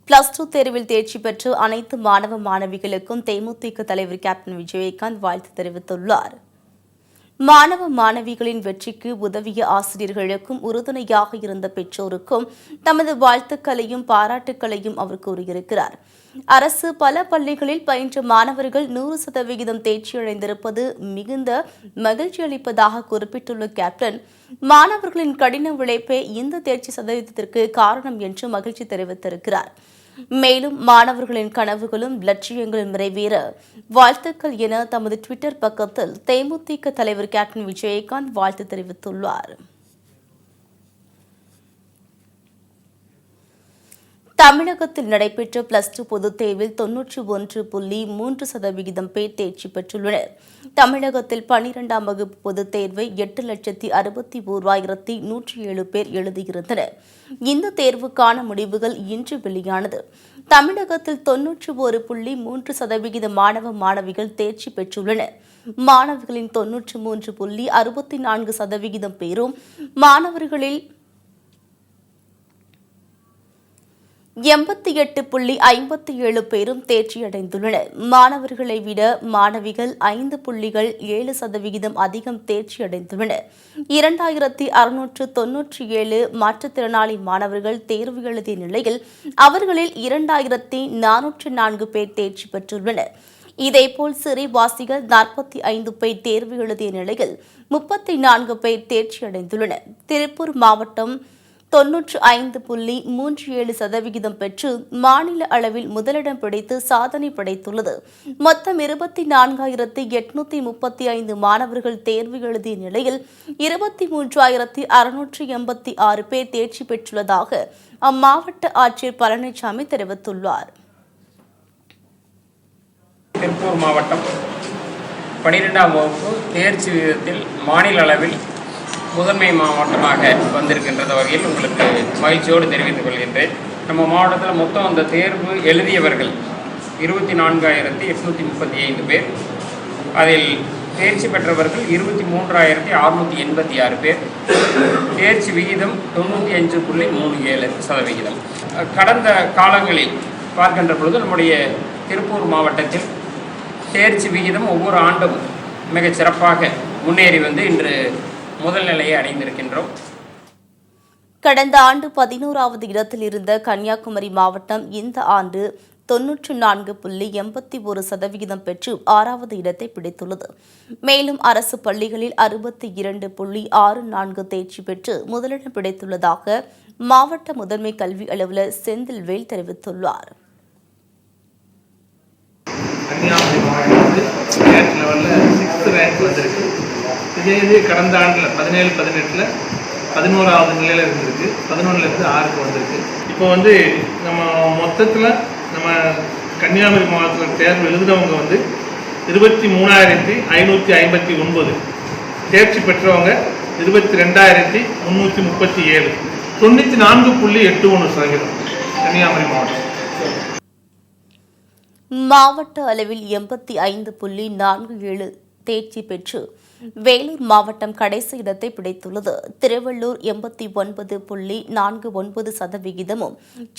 +2 தேர்வில் தேர்ச்சி பெற்று அனைத்து மாணவ மாணவிகளுக்கும் தேமுதிக தலைவர் கேப்டன் விஜயகாந்த் வாழ்த்து தெரிவித்துள்ளார். மாணவ மாணவிகளின் வெற்றிக்கு உதவிய ஆசிரியர்களுக்கும் உறுதுணையாக இருந்த பெற்றோருக்கும் தமது வாழ்த்துக்களையும் பாராட்டுக்களையும் அவர் கூறியிருக்கிறார். அரசு பல பள்ளிகளில் பயின்ற மாணவர்கள் 100% தேர்ச்சியடைந்திருப்பது மிகுந்த மகிழ்ச்சி அளிப்பதாக குறிப்பிட்டுள்ள கேப்டன், மாணவர்களின் கடின உழைப்பே இந்த தேர்ச்சி சதவீதத்திற்கு காரணம் என்று மகிழ்ச்சி தெரிவித்திருக்கிறார். மேலும் மாணவர்களின் கனவுகளும் லட்சியங்களும் நிறைவேற வாழ்த்துக்கள் என தமது ட்விட்டர் பக்கத்தில் தேமுதிக தலைவர் கேப்டன் விஜயகாந்த் வாழ்த்து தெரிவித்துள்ளார். தமிழகத்தில் நடைபெற்ற +2 பொதுத் தேர்வில் 91.3% பேர் தேர்ச்சி பெற்றுள்ளனர். தமிழகத்தில் 12ஆம் வகுப்பு பொதுத் தேர்வை 8,61,107 பேர் எழுதியிருந்தனர். இந்த தேர்வுக்கான முடிவுகள் இன்று வெளியானது. தமிழகத்தில் 91.3% மாணவ மாணவிகள் தேர்ச்சி பெற்றுள்ளனர். மாணவர்களின் 93.64% பேரும் மாணவர்களில் 88.57 பேரும் தேர்ச்சியடைந்துள்ளனர். மாணவர்களை விட மாணவிகள் 5.7% அதிகம் தேர்ச்சியடைந்துள்ளனர். 2697 மாற்றுத்திறனாளி மாணவர்கள் தேர்வு எழுதிய நிலையில் அவர்களில் 2404 பேர் தேர்ச்சி பெற்றுள்ளனர். இதேபோல் சிறைவாசிகள் 45 பேர் தேர்வு எழுதிய நிலையில் 34 பேர் தேர்ச்சியடைந்துள்ளனர். திருப்பூர் மாவட்டம் 95.37% பெற்று மாநில அளவில் முதலிடம் பிடித்து சாதனை படைத்துள்ளது. மொத்தம் 24,835 மாணவர்கள் தேர்வு எழுதிய நிலையில் 23,686 பேர் தேர்ச்சி பெற்றுள்ளதாக அம்மாவட்ட ஆட்சியர் பழனிசாமி தெரிவித்துள்ளார். திருப்பூர் மாவட்டம் 12ஆம் வகுப்பு தேர்ச்சி விகிதத்தில் மாநில அளவில் முதன்மை மாவட்டமாக வந்திருக்கின்ற வகையில் உங்களுக்கு மகிழ்ச்சியோடு தெரிவித்துக் கொள்கின்றேன். நம்ம மாவட்டத்தில் மொத்தம் அந்த தேர்வு எழுதியவர்கள் 24,835 பேர். அதில் தேர்ச்சி பெற்றவர்கள் 23,686 பேர். தேர்ச்சி விகிதம் 95.37%. கடந்த காலங்களில் பார்க்கின்ற பொழுது நம்முடைய திருப்பூர் மாவட்டத்தில் தேர்ச்சி விகிதம் ஒவ்வொரு ஆண்டும் மிகச் சிறப்பாக முன்னேறி வந்து இன்று முதல் நிலையை அடைந்திருக்கின்றோம். கடந்த ஆண்டு 11வது இடத்தில் இருந்த கன்னியாகுமரி மாவட்டம் இந்த ஆண்டு 94.81% பெற்று 6வது இடத்தை பிடித்துள்ளது. மேலும் அரசு பள்ளிகளில் 62.64 தேர்ச்சி பெற்று முதலிடம் பிடித்துள்ளதாக மாவட்ட முதன்மை கல்வி அலுவலர் செந்தில்வேல் தெரிவித்துள்ளார். கன்னியாகுமரி மாவட்டத்தில் ஸ்டேட் லெவலில் 6th ரேங்க் வந்திருக்கு. இதே கடந்த ஆண்டில் 17-18 11வது நிலையில் இருந்திருக்கு. 11லேருந்து 6க்கு வந்திருக்கு. இப்போ நம்ம மொத்தத்தில் நம்ம கன்னியாகுமரி மாவட்டத்தில் தேர்வு எழுதுனவங்க 23,559, தேர்ச்சி பெற்றவங்க 22,337, 94.81% கன்னியாகுமரி மாவட்டம். மாவட்ட அளவில் 85.47 தேர்ச்சி பெற்று வேலூர் மாவட்டம் கடைசி இடத்தை பிடித்துள்ளது. திருவள்ளூர் 89.49%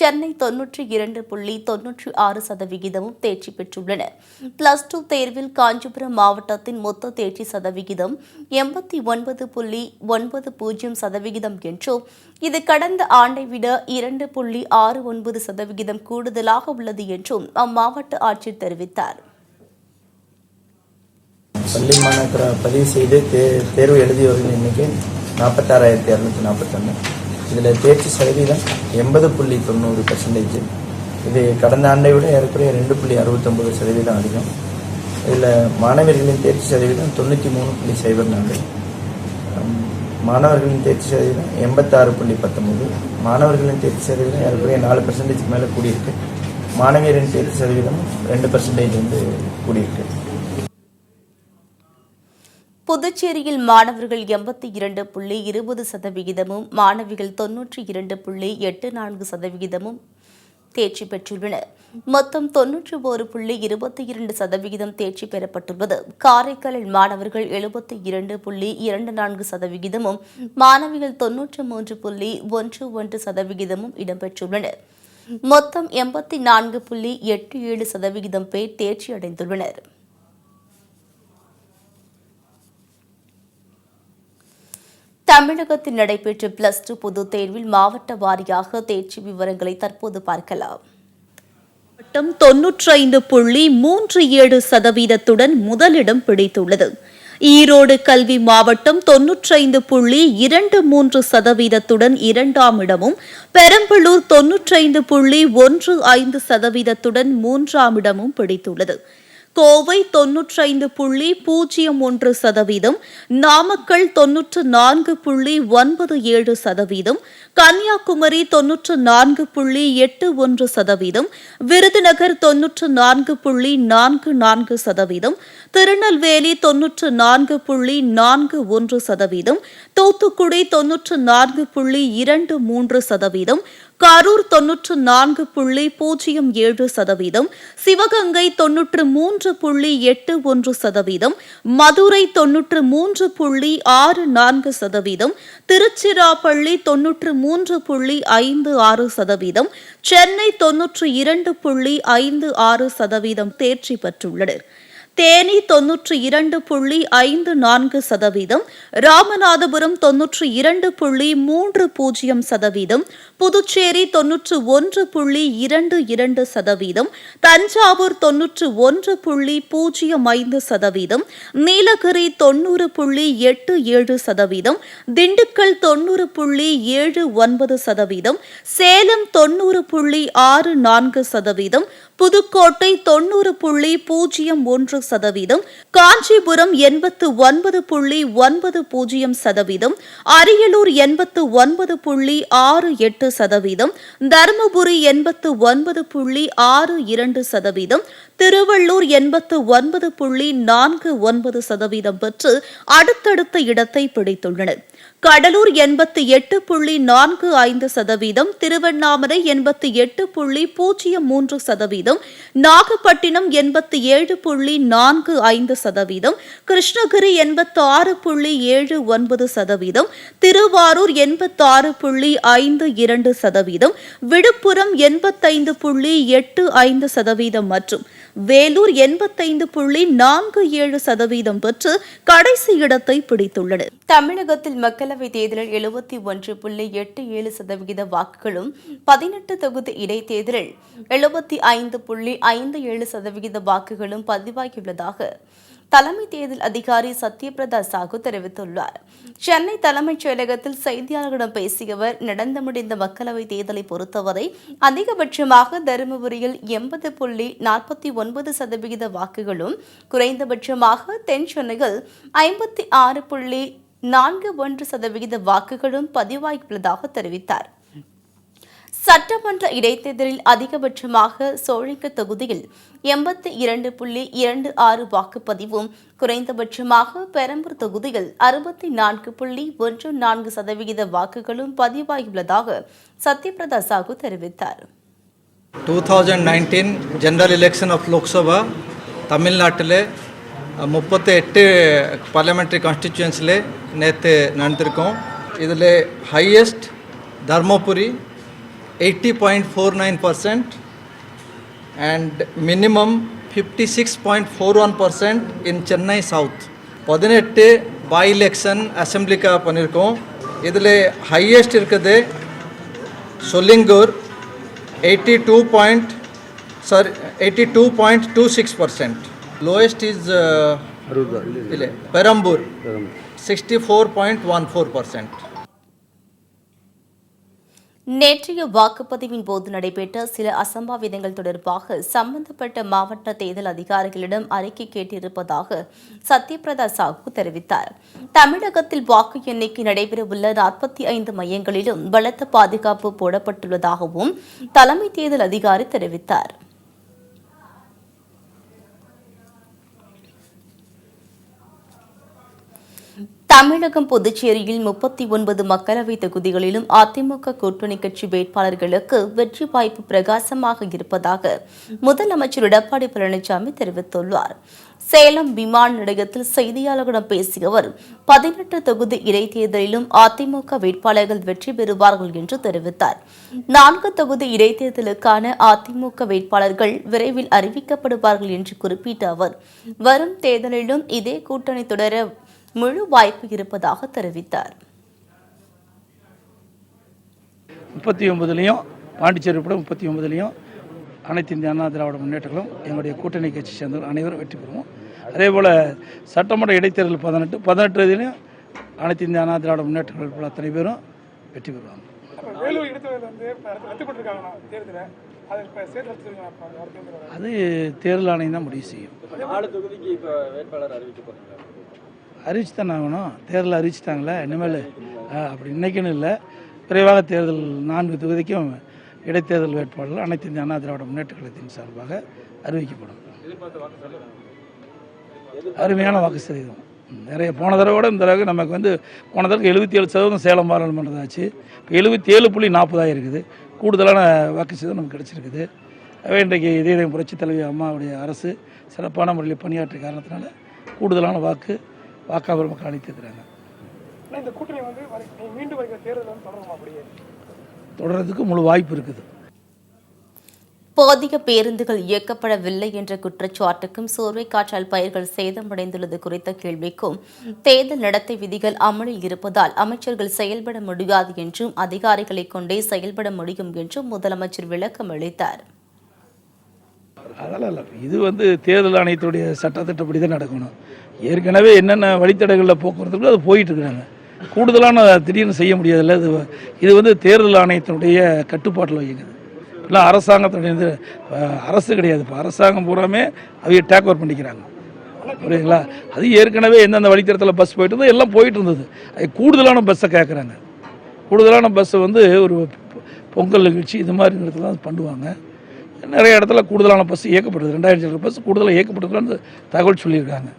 சென்னை 92.96% தேர்ச்சி பெற்றுள்ளனர். +2 தேர்வில் காஞ்சிபுரம் மாவட்டத்தின் மொத்த தேர்ச்சி சதவிகிதம் 89.90% என்றும் இது கடந்த ஆண்டை விட 2.69% கூடுதலாக உள்ளது என்றும் அம்மாவட்ட ஆட்சியர் தெரிவித்தார். பள்ளி மாணாக்கரை பதிவு செய்து தேர்வு எழுதியவர்கள் எண்ணிக்கை 46,241. இதில் தேர்ச்சி சதவீதம் 80.90%. இது கடந்த ஆண்டை விட ஏறக்குறைய 2.69% அதிகம். இதில் மாணவர்களின் தேர்ச்சி சதவீதம் 93.04. மாணவர்களின் தேர்ச்சி சதவீதம் 86.19. மாணவர்களின் தேர்ச்சி சதவீதம் ஏறக்குறைய 4% மேலே கூடியிருக்கு. மாணவியரின் தேர்ச்சி சதவீதம் 2% கூடியிருக்கு. புதுச்சேரியில் மாணவர்கள் 82.20%, மாணவிகள் 92.84% தேர்ச்சி பெற்றுள்ளனர். மொத்தம் 91.22% தேர்ச்சி பெறப்பட்டுள்ளது. காரைக்காலில் மாணவர்கள் 72.24%, மாணவிகள் 93.11% இடம்பெற்றுள்ளனர். மொத்தம் 84.87% பேர் தேர்ச்சி அடைந்துள்ளனர். தமிழகத்தில் நடைபெற்ற +2 பொதுத் தேர்வில் மாவட்ட வாரியாக தேர்ச்சி விவரங்களை தற்போது பார்க்கலாம். 95.37% முதலிடம் பிடித்துள்ளது. ஈரோடு கல்வி மாவட்டம் 95.23% இரண்டாம் இடமும், பெரம்பலூர் 95.15% மூன்றாம் இடமும் பிடித்துள்ளது. கோவை 95.01%, நாமக்கல் 94.97%, கன்னியாகுமரி 94.81%, விருதுநகர் 94.44%, திருநெல்வேலி 94.41%, தூத்துக்குடி 94.23%, கரூர் 94.07%, சிவகங்கை 93.81%, மதுரை 93.64%, திருச்சிராப்பள்ளி 93.56%, சென்னை 92.56% தேர்ச்சி பெற்றுள்ளனர். தேனி 92.54%, ராமநாதபுரம் 92.30%, புதுச்சேரி 91.22%, தஞ்சாவூர் 91.05%, நீலகிரி 90.87%, திண்டுக்கல் 90.79%, சேலம் 90.64%, புதுக்கோட்டை 90.01%, காஞ்சிபுரம் 89.90%, அரியலூர் 89.68%, தருமபுரி 89.62%, திருவள்ளூர் 89.49% பெற்று அடுத்தடுத்த இடத்தை பிடித்துள்ளனர். கடலூர் 88.45%, திருவண்ணாமலை 88.03%, நாகப்பட்டினம் 87.45%, கிருஷ்ணகிரி 86.79%, திருவாரூர் 86.52%, விழுப்புரம் 85.85% மற்றும் வேலூர் 85.47% பெற்று கடைசி இடத்தை பிடித்துள்ளனர். தமிழகத்தில் மக்களவைத் தேர்தலில் 71.87% வாக்குகளும், 18 தொகுதி இடைத்தேர்தலில் 75.57% வாக்குகளும் பதிவாகியுள்ளதாக தலைமை தேர்தல் அதிகாரி சத்யபிரதா சாஹூ தெரிவித்துள்ளார். சென்னை தலைமைச் செயலகத்தில் செய்தியாளர்களிடம் பேசிய அவர், நடந்து முடிந்த மக்களவைத் தேர்தலை பொறுத்தவரை அதிகபட்சமாக தருமபுரியில் 80.49% வாக்குகளும், குறைந்தபட்சமாக தென் சென்னையில் 56.41% வாக்குகளும் பதிவாகியுள்ளதாக தெரிவித்தார். சட்டமன்ற இடைத்தேர்தலில் அதிகபட்சமாக சோழிங்கர் தொகுதியில் 82.26 வாக்குப்பதிவும், குறைந்தபட்சமாக பெரம்பூர் தொகுதியில் 64.14% வாக்குகளும் பதிவாகியுள்ளதாக சத்யபிரதா சாஹூ தெரிவித்தார். 2019 ஜெனரல் எலெக்ஷன் ஆஃப் லோக்சபா தமிழ்நாட்டில் 38 பார்லிமெண்ட்ரி கான்ஸ்டிடியூன்ஸில் நேற்று நடந்திருக்கோம். இதில் highest Dharmapuri 80.49% and minimum 56.41% in Chennai South. 18 by election அசம்பிளிக்காக பண்ணியிருக்கோம். இதில் ஹையஸ்ட் இருக்குது சொல்லிங்கூர் 82.26%. Lowest is Perambur 64.14%. நேற்றைய வாக்குப்பதிவின் போது நடைபெற்ற சில அசம்பாவிதங்கள் தொடர்பாக சம்பந்தப்பட்ட மாவட்ட தேர்தல் அதிகாரிகளிடம் அறிக்கை கேட்டிருப்பதாக சத்யபிரதா சாஹூ தெரிவித்தார். தமிழகத்தில் வாக்கு எண்ணிக்கை நடைபெறவுள்ள 45 மையங்களிலும் பலத்த பாதுகாப்பு போடப்பட்டுள்ளதாகவும் தலைமை தேர்தல் அதிகாரி தெரிவித்தார். தமிழகம் புதுச்சேரியில் 39 மக்களவைத் தொகுதிகளிலும் அதிமுக கூட்டணி கட்சி வேட்பாளர்களுக்கு வெற்றி வாய்ப்பு பிரகாசமாக இருப்பதாக முதலமைச்சர் எடப்பாடி பழனிசாமி தெரிவித்துள்ளார். சேலம் விமான நிலையத்தில் செய்தியாளர்களிடம் பேசிய அவர் 18 தொகுதி இடைத்தேர்தலிலும் அதிமுக வேட்பாளர்கள் வெற்றி பெறுவார்கள் என்று தெரிவித்தார். 4 தொகுதி இடைத்தேர்தலுக்கான அதிமுக வேட்பாளர்கள் விரைவில் அறிவிக்கப்படுவார்கள் என்று குறிப்பிட்ட அவர் வரும் தேர்தலிலும் இதே கூட்டணி தொடர முழு வாய்ப்பு இருப்பதாக தெரிவித்தார். 39லையும் பாண்டிச்சேரி உட்பட 39லையும் அனைத்து இந்திய அண்ணா திராவிட முன்னேற்றங்களும் எங்களுடைய கூட்டணி கட்சி சேர்ந்தவர்கள் அனைவரும் வெற்றி பெறுவோம். அதேபோல் சட்டமன்ற இடைத்தேர்தல் 18 அனைத்து இந்திய அண்ணா திராவிட முன்னேற்றங்கள் அத்தனை பேரும் வெற்றி பெறுவாங்க. அது தேர்தல் ஆணையம் தான் முடிவு செய்யும். அறிவிச்சு தானே ஆகணும். தேர்தல் அறிவிச்சிட்டாங்களே, இனிமேல் அப்படி இன்னைக்குன்னு இல்லை, விரைவாக தேர்தல் 4 தொகுதிக்கும் இடைத்தேர்தல் வேட்பாளர்கள் அனைத்து இந்திய அண்ணா திராவிட முன்னேற்ற கழகத்தின் சார்பாக அறிவிக்கப்படும். அருமையான வாக்கு சதவீதம் நிறைய போன தடவை இந்த தடவை நமக்கு போன தடவை 77% சேலம் பாராளுமன்றதாச்சு. இப்போ 77.40 இருக்குது. கூடுதலான வாக்கு சதவீதம் நமக்கு கிடைச்சிருக்குது. இன்றைக்கு இதே புரட்சி தலைவி அம்மாவுடைய அரசு சிறப்பான முறையில் பணியாற்றிய காரணத்தினால கூடுதலான வாக்காளர் மக்கள் அளித்திருக்கிறாங்க. தொடர்றதுக்கு முழு வாய்ப்பு இருக்குது. போதிய பேருந்துகள் இயக்கப்படவில்லை என்ற குற்றச்சாட்டுக்கும் சோர்வை காற்றால் பயிர்கள் சேதமடைந்துள்ளது குறித்த கேள்விக்கும் தேர்தல் நடத்தை விதிகள் அமலில் இருப்பதால் அமைச்சர்கள் செயல்பட முடியாது என்றும் அதிகாரிகளை கொண்டே செயல்பட முடியும் என்றும் முதலமைச்சர் விளக்கம் அளித்தார். அதெல்லாம் இல்லை, இது தேர்தல் ஆணையத்துடைய சட்டத்திட்டப்படி தான் நடக்கணும். ஏற்கனவே என்னென்ன வழித்தடங்களில் போக்குவரத்து அது போயிட்டு இருக்கிறாங்க. கூடுதலான திடீர்னு செய்ய முடியாதுல்ல. இது தேர்தல் ஆணையத்தினுடைய கட்டுப்பாட்டில் வைக்கிறது. இல்லை அரசாங்கத்தினுடைய அரசு கிடையாது. இப்போ அரசாங்கம் பூராமே அவங்க டேக் ஓவர் பண்ணிக்கிறாங்க. புரியுதுங்களா? அது ஏற்கனவே எந்தெந்த வழித்தடத்தில் பஸ் போயிட்டு இருந்தது எல்லாம் போயிட்டு இருந்தது. அது கூடுதலான பஸ்ஸை கேட்குறாங்க. கூடுதலான பஸ்ஸை ஒரு பொங்கல் நிகழ்ச்சி இது மாதிரி இடத்துல தான் பண்ணுவாங்க. நிறைய இடத்துல கூடுதலான பஸ் இயக்கப்படுது. 2000 பஸ் கூடுதலாக இயக்கப்பட்டதுன்னு தகவல் சொல்லியிருக்காங்க.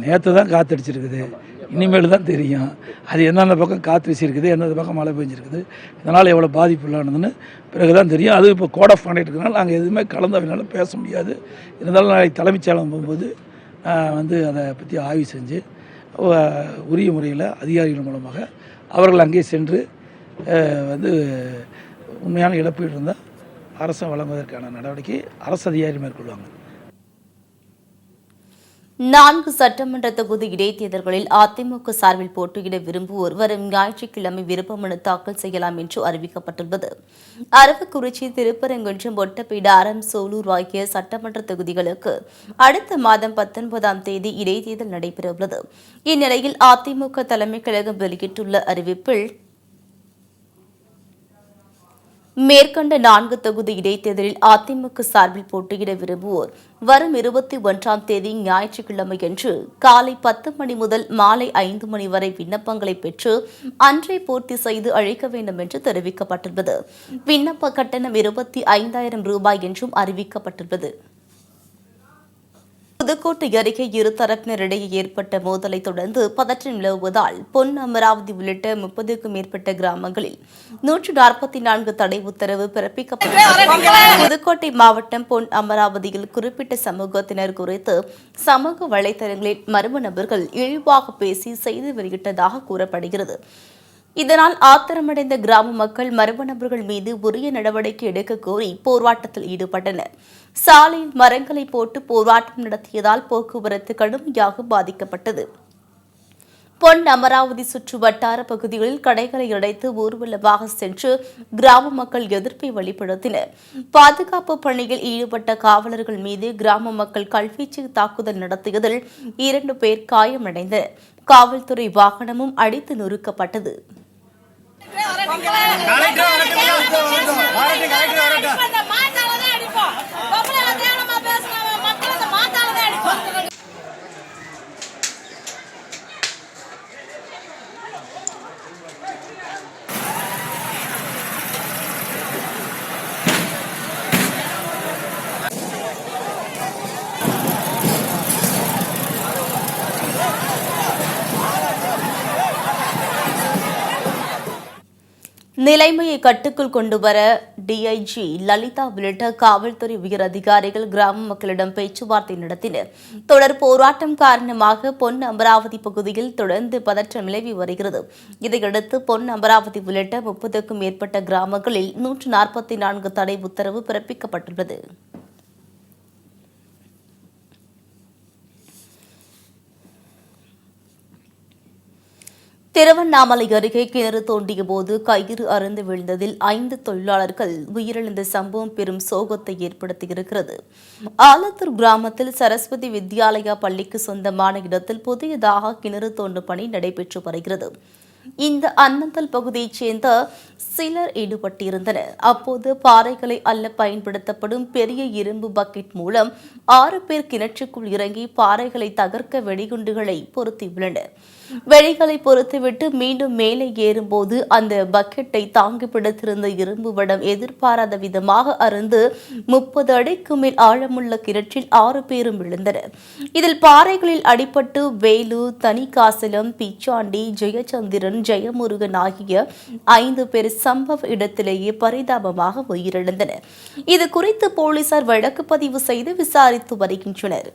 நேற்று தான் காற்றடிச்சிருக்குது, இனிமேல் தான் தெரியும் அது எந்தெந்த பக்கம் காற்று வீசியிருக்குது, எந்தெந்த பக்கம் மழை பெஞ்சிருக்குது, இதனால் எவ்வளோ பாதிப்பு இல்லானதுன்னு பிறகு தான் தெரியும். அது இப்போ கோட் ஆஃப் கான்டக்ட் இருக்கிறனால நாங்கள் எதுவுமே கலந்தவனால பேச முடியாது. இருந்தாலும் நாளைக்கு தலைமைச் செயலகம் போகும்போது அதை பற்றி ஆய்வு செஞ்சு உரிய முறையில் அதிகாரிகள் மூலமாக அவர்கள் அங்கே சென்று உண்மையான இழப்பீடு இருந்தால் அரசு வழங்குவதற்கான நடவடிக்கை அரசு அதிகாரி மேற்கொள்வாங்க. 4 சட்டமன்ற தொகுதி இடைத்தேர்தல்களில் அதிமுக சார்பில் போட்டியிட விரும்புவோர் வரும் ஞாயிற்றுக்கிழமை விருப்ப மனு தாக்கல் செய்யலாம் என்று அறிவிக்கப்பட்டுள்ளது. அரவக்குறிச்சி, திருப்பரங்குன்றம், ஒட்டப்பீடு, அரம், சோலூர் ஆகிய சட்டமன்ற தொகுதிகளுக்கு அடுத்த மாதம் 19ஆம் தேதி இடைத்தேர்தல் நடைபெறவுள்ளது. இந்நிலையில் அதிமுக தலைமைக் கழகம் வெளியிட்டுள்ள அறிவிப்பில் மேற்கண்ட 4 தொகுதி இடைத்தேர்தலில் அதிமுக சார்பில் போட்டியிட விரும்புவோர் வரும் 21ஆம் தேதி ஞாயிற்றுக்கிழமையன்று காலை 10 மணி முதல் மாலை 5 மணி வரை விண்ணப்பங்களை பெற்று அன்றே பூர்த்தி செய்து அழைக்க வேண்டும் என்று தெரிவிக்கப்பட்டுள்ளது. விண்ணப்ப கட்டணம் 25,000 ரூபாய் என்றும் அறிவிக்கப்பட்டுள்ளது. புதுக்கோட்டை அருகே இருதரப்பினரிடையே ஏற்பட்ட மோதலை தொடர்ந்து பதற்றம் நிலவுவதால் பொன், அமராவதி உள்ளிட்ட 30க்கும் மேற்பட்ட கிராமங்களில் 144 தடை உத்தரவு பிறப்பிக்கப்பட்டுள்ளது. புதுக்கோட்டை மாவட்டம் பொன், அமராவதியில் குறிப்பிட்ட சமூகத்தினர் குறித்து சமூக வலைதளங்களில் மர்ம நபர்கள் இழிவாக பேசி செய்தி வெளியிட்டதாக கூறப்படுகிறது. இதனால் ஆத்திரமடைந்த கிராம மக்கள் மர்ம நபர்கள் மீது உரிய நடவடிக்கை எடுக்க கோரி போராட்டத்தில் ஈடுபட்டனர். சாலையில் மரங்களை போட்டு போராட்டம் நடத்தியதால் போக்குவரத்து கடுமையாக பாதிக்கப்பட்டது. பொன், அமராவதி சுற்று வட்டார பகுதிகளில் கடைகளை அடைத்து ஊர்வலமாக சென்று கிராம மக்கள் எதிர்ப்பை வெளிப்படுத்தினர். பாதுகாப்பு பணியில் ஈடுபட்ட காவலர்கள் மீது கிராம மக்கள் கல்வீச்சு தாக்குதல் நடத்தியதில் 2 பேர் காயமடைந்தனர். காவல்துறை வாகனமும் அடித்து நொறுக்கப்பட்டது. நிலைமையை கட்டுக்குள் கொண்டுவர டிஐஜி லலிதா உள்ளிட்ட காவல்துறை உயர் அதிகாரிகள் கிராம மக்களிடம் பேச்சுவார்த்தை நடத்தினர். தொடர் போராட்டம் காரணமாக பொன் அமராவதி பகுதியில் தொடர்ந்து பதற்றம் நிலவி வருகிறது. இதையடுத்து பொன் அமராவதி உள்ளிட்ட 30க்கும் மேற்பட்ட கிராமங்களில் 144 தடை உத்தரவு பிறப்பிக்கப்பட்டுள்ளது. திருவண்ணாமலை அருகே கிணறு தோண்டிய போது கயிறு அறுந்து விழுந்ததில் 5 தொழிலாளர்கள் உயிரிழந்த சம்பவம் பெரும் சோகத்தை ஏற்படுத்தியிருக்கிறது. ஆலத்தூர் கிராமத்தில் சரஸ்வதி வித்யாலயா பள்ளிக்கு சொந்தமான இடத்தில் புதியதாக கிணறு தோண்டும் பணி நடைபெற்று வருகிறது. இந்த அன்னந்தல் பகுதியைச் சேர்ந்த சிலர் ஈடுபட்டிருந்தனர். அப்போது பாறைகளை அள்ள பயன்படுத்தப்படும் பெரிய இரும்பு பக்கெட் மூலம் 6 பேர் கிணற்றுக்குள் இறங்கி பாறைகளை தகர்க்க வெடிகுண்டுகளை பொருத்தியுள்ளனர். வெடிகளை பொறுத்துவிட்டு மீண்டும் மேலே ஏறும்போது அந்த பக்கெட்டை தாங்கி பிடித்திருந்த இரும்பு வடம் எதிர்பாராத விதமாக அறுந்து 30 அடிக்கு மேல் ஆழமுள்ள கிணற்றில் 6 பேரும் விழுந்தனர். இதில் பாறைகளில் அடிபட்டு வேலு, தனிகாசலம், பிச்சாண்டி, ஜெயச்சந்திரன், ஜெயமுருகன் ஆகிய 5 பேர் சம்பவ இடத்திலேயே பரிதாபமாக உயிரிழந்தனர். இது குறித்து போலீசார் வழக்கு பதிவு செய்து விசாரித்து வருகின்றனர்.